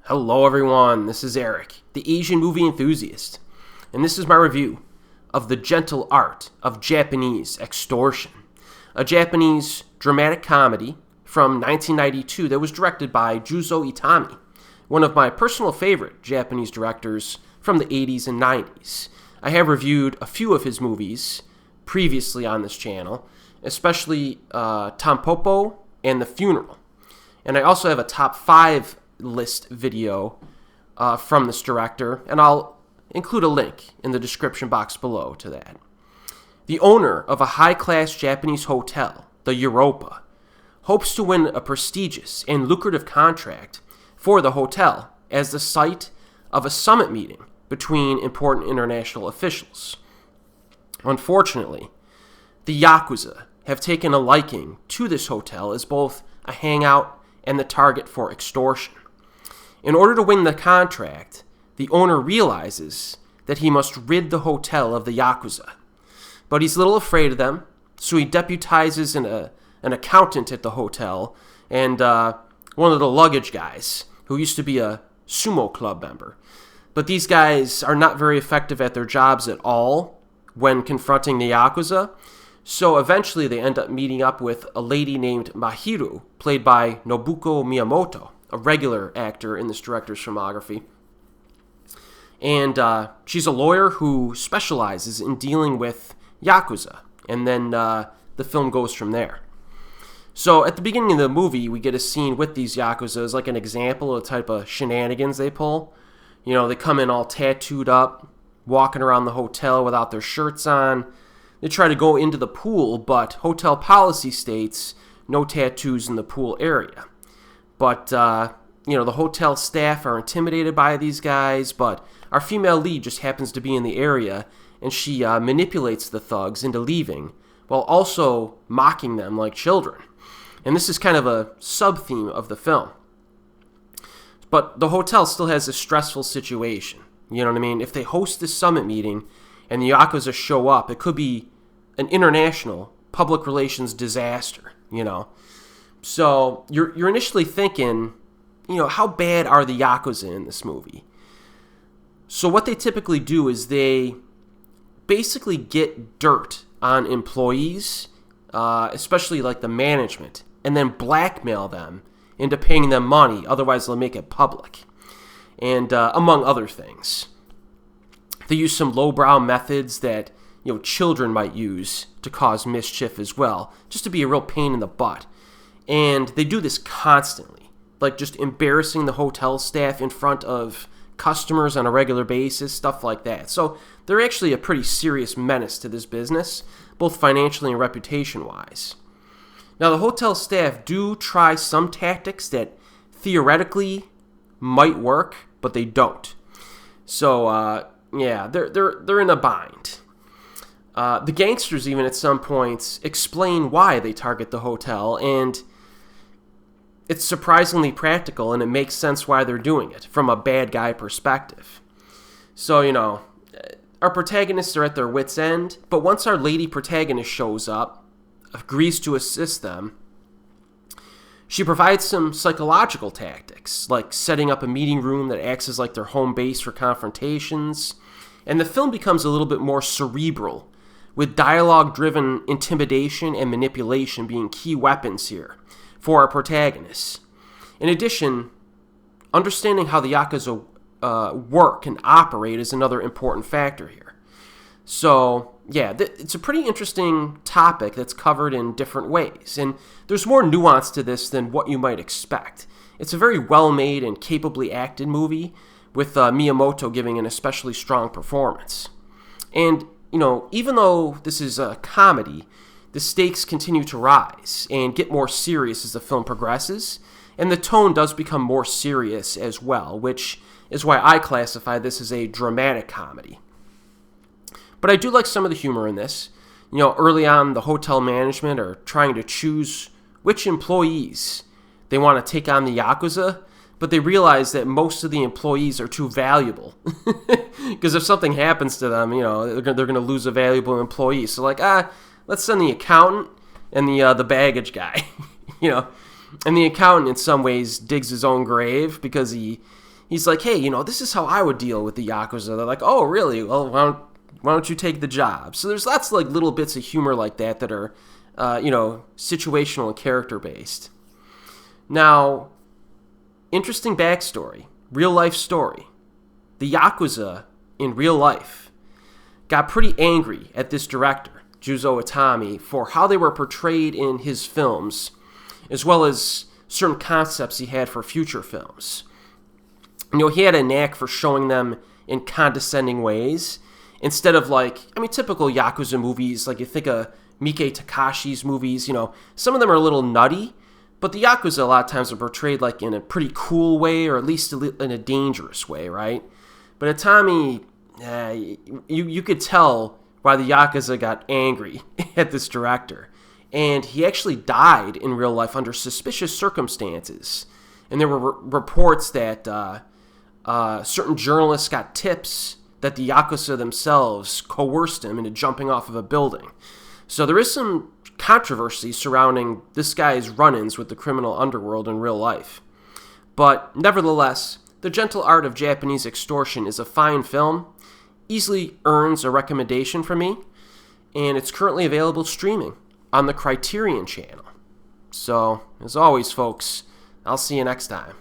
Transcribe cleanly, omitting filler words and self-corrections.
Hello everyone, this is Erik, the Asian movie enthusiast, and this is my review of The Gentle Art of Japanese Extortion, a Japanese dramatic comedy from 1992 that was directed by Juzo Itami, one of my personal favorite Japanese directors from the 80s and 90s. I have reviewed a few of his movies previously on this channel, especially Tampopo and The Funeral, and I also have a top 5 list video from this director, and I'll include a link in the description box below to that. The owner of a high-class Japanese hotel, the Europa, hopes to win a prestigious and lucrative contract for the hotel as the site of a summit meeting between important international officials. Unfortunately, the Yakuza have taken a liking to this hotel as both a hangout and the target for extortion. In order to win the contract, the owner realizes that he must rid the hotel of the Yakuza. But he's a little afraid of them, so he deputizes an accountant at the hotel and one of the luggage guys who used to be a sumo-club member. But these guys are not very effective at their jobs at all when confronting the Yakuza, so eventually they end up meeting up with a lady named Mahiru, played by Nobuko Miyamoto, a regular actor in this director's filmography. And she's a lawyer who specializes in dealing with Yakuza. And then the film goes from there. So at the beginning of the movie, we get a scene with these Yakuza as like an example of the type of shenanigans they pull. You know, they come in all tattooed up, walking around the hotel without their shirts on. They try to go into the pool, but hotel policy states no tattoos in the pool area. But, the hotel staff are intimidated by these guys, but our female lead just happens to be in the area, and she manipulates the thugs into leaving, while also mocking them like children. And this is kind of a sub-theme of the film. But the hotel still has a stressful situation. You know what I mean? If they host this summit meeting and the Yakuza show up, it could be an international public relations disaster, So you're initially thinking, how bad are the Yakuza in this movie? So what they typically do is they basically get dirt on employees, especially like the management, and then blackmail them into paying them money, otherwise they'll make it public. And among other things. They use some lowbrow methods that children might use to cause mischief as well, just to be a real pain in the butt. And they do this constantly, like just embarrassing the hotel staff in front of customers on a regular basis, stuff like that. So they're actually a pretty serious menace to this business, both financially and reputation-wise. Now, the hotel staff do try some tactics that theoretically might work, but they don't. So, they're in a bind. The gangsters even at some points explain why they target the hotel, and it's surprisingly practical, and it makes sense why they're doing it from a bad guy perspective. So, our protagonists are at their wits' end, but once our lady protagonist shows up, agrees to assist them, she provides some psychological tactics, like setting up a meeting room that acts as like their home base for confrontations, and the film becomes a little bit more cerebral, with dialogue-driven intimidation and manipulation being key weapons here for our protagonists. In addition, understanding how the Yakuza work and operate is another important factor here. So, it's a pretty interesting topic that's covered in different ways, and there's more nuance to this than what you might expect. It's a very well-made and capably acted movie, with Miyamoto giving an especially strong performance. And, even though this is a comedy, the stakes continue to rise and get more serious as the film progresses, and the tone does become more serious as well, which is why I classify this as a dramatic comedy. But I do like some of the humor in this. Early on, the hotel management are trying to choose which employees they want to take on the Yakuza, but they realize that most of the employees are too valuable. Because if something happens to them, they're going to lose a valuable employee. So let's send the accountant and the baggage guy, And the accountant in some ways digs his own grave because he he's like, hey, this is how I would deal with the Yakuza. They're like, oh, really? Well, why don't you take the job? So there's lots of like little bits of humor like that are, situational and character-based. Now, interesting backstory, real-life story. The Yakuza in real life got pretty angry at this director, Juzo Itami, for how they were portrayed in his films, as well as certain concepts he had for future films. He had a knack for showing them in condescending ways, instead of typical Yakuza movies, like you think of Miike Takashi's movies, some of them are a little nutty, but the Yakuza a lot of times are portrayed like in a pretty cool way, or at least in a dangerous way, right? But Itami, you could tell why the Yakuza got angry at this director. And he actually died in real life under suspicious circumstances. And there were reports that certain journalists got tips that the Yakuza themselves coerced him into jumping off of a building. So there is some controversy surrounding this guy's run-ins with the criminal underworld in real life. But nevertheless, The Gentle Art of Japanese Extortion is a fine film, easily earns a recommendation from me, and it's currently available streaming on the Criterion channel. So, as always, folks, I'll see you next time.